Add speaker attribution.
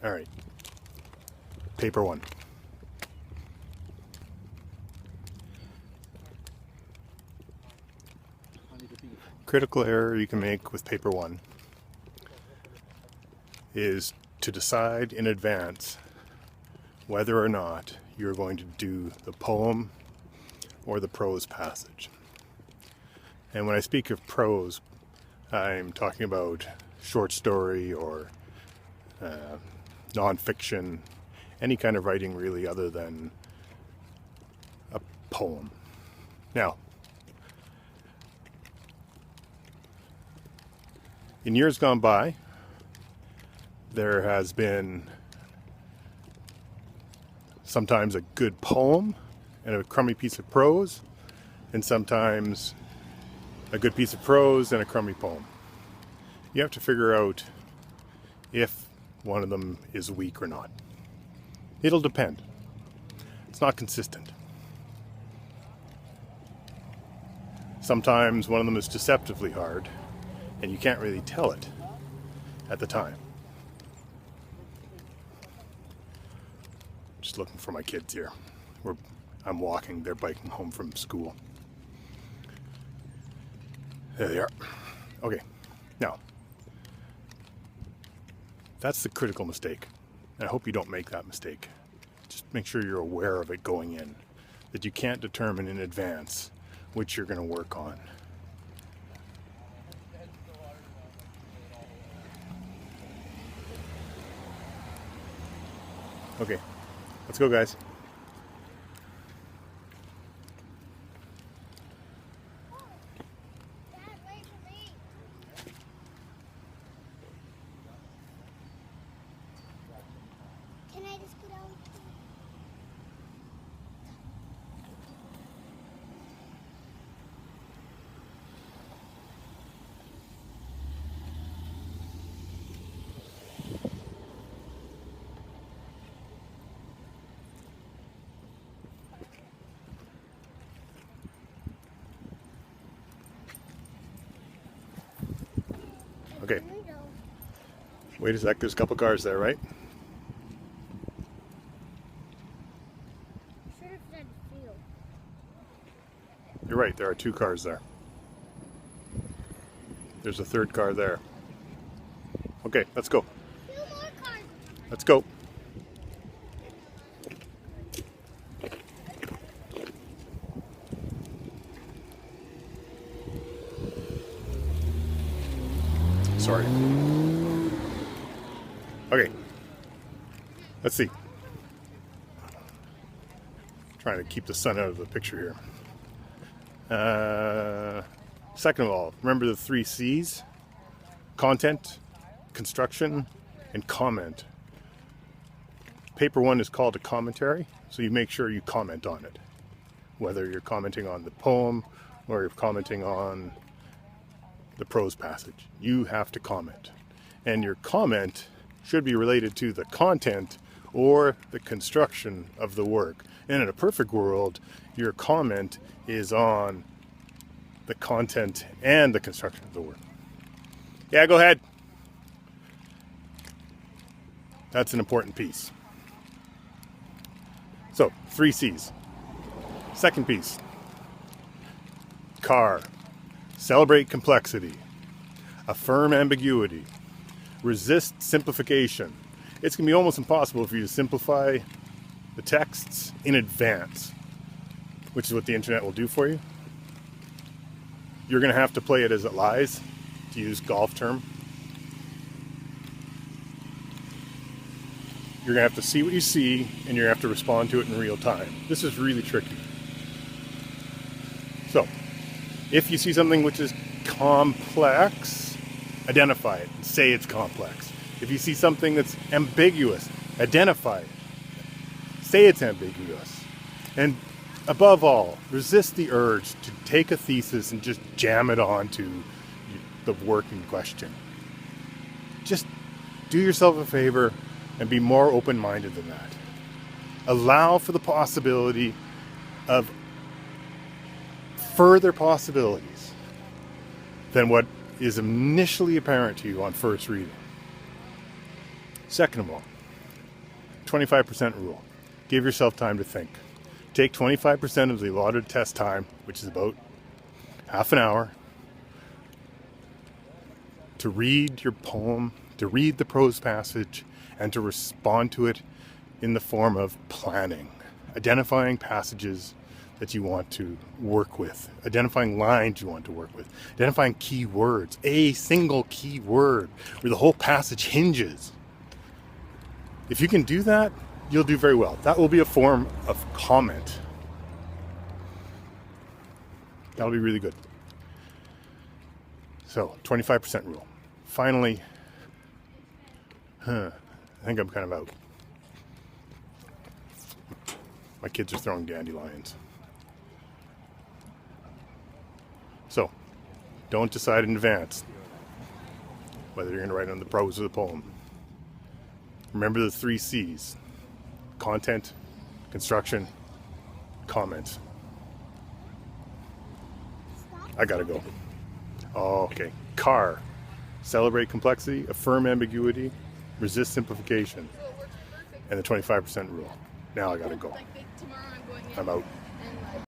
Speaker 1: All right. Paper one. Critical error you can make with paper one is to decide in advance whether or not you're going to do the poem or the prose passage. And when I speak of prose, I'm talking about short story or nonfiction, any kind of writing really other than a poem. Now, in years gone by, there has been sometimes a good poem and a crummy piece of prose, and sometimes a good piece of prose and a crummy poem. You have to figure out if one of them is weak or not. It'll depend. It's not consistent. Sometimes one of them is deceptively hard, and you can't really tell it at the time. Just looking for my kids here. I'm walking, they're biking home from school. There they are. Okay, now, that's the critical mistake. And I hope you don't make that mistake. Just make sure you're aware of it going in, that you can't determine in advance which you're going to work on. Okay, let's go, guys.
Speaker 2: Dad, wait for me. Can I just get out?
Speaker 1: Okay, wait a sec, there's a couple cars there, right? You're right, there are two cars there. There's a third car there. Okay, let's go.
Speaker 2: Two more cars.
Speaker 1: Let's go. Sorry. Okay. Let's see. Trying to keep the sun out of the picture here. Second of all, remember the 3 C's? Content, construction, and comment. Paper one is called a commentary, so you make sure you comment on it. Whether you're commenting on the poem or you're commenting on the prose passage, you have to comment. And your comment should be related to the content or the construction of the work. And in a perfect world, your comment is on the content and the construction of the work. Yeah, go ahead. That's an important piece. So, 3 C's. Second piece. CAR. Celebrate complexity. Affirm ambiguity. Resist simplification. It's going to be almost impossible for you to simplify the texts in advance, which is what the internet will do for you. You're going to have to play it as it lies, to use golf term. You're going to have to see what you see, and you're going to have to respond to it in real time. This is really tricky. So, if you see something which is complex, identify it and say it's complex. If you see something that's ambiguous, identify it. Say it's ambiguous. And above all, resist the urge to take a thesis and just jam it onto the work in question. Just do yourself a favor and be more open-minded than that. Allow for the possibility of further possibilities than what is initially apparent to you on first reading. Second of all, 25% rule. Give yourself time to think. Take 25% of the allotted test time, which is about half an hour, to read your poem, to read the prose passage, and to respond to it in the form of planning, identifying passages that you want to work with, identifying lines you want to work with, identifying key words, a single key word where the whole passage hinges. If you can do that, you'll do very well. That will be a form of comment. That'll be really good. So, 25% rule. Finally, I think I'm kind of out. My kids are throwing dandelions. So, don't decide in advance whether you're going to write on the prose or the poem. Remember the 3 C's. Content, construction, comment. I gotta go. Oh, okay. CAR. Celebrate complexity, affirm ambiguity, resist simplification, and the 25% rule. Now I gotta go. I'm out.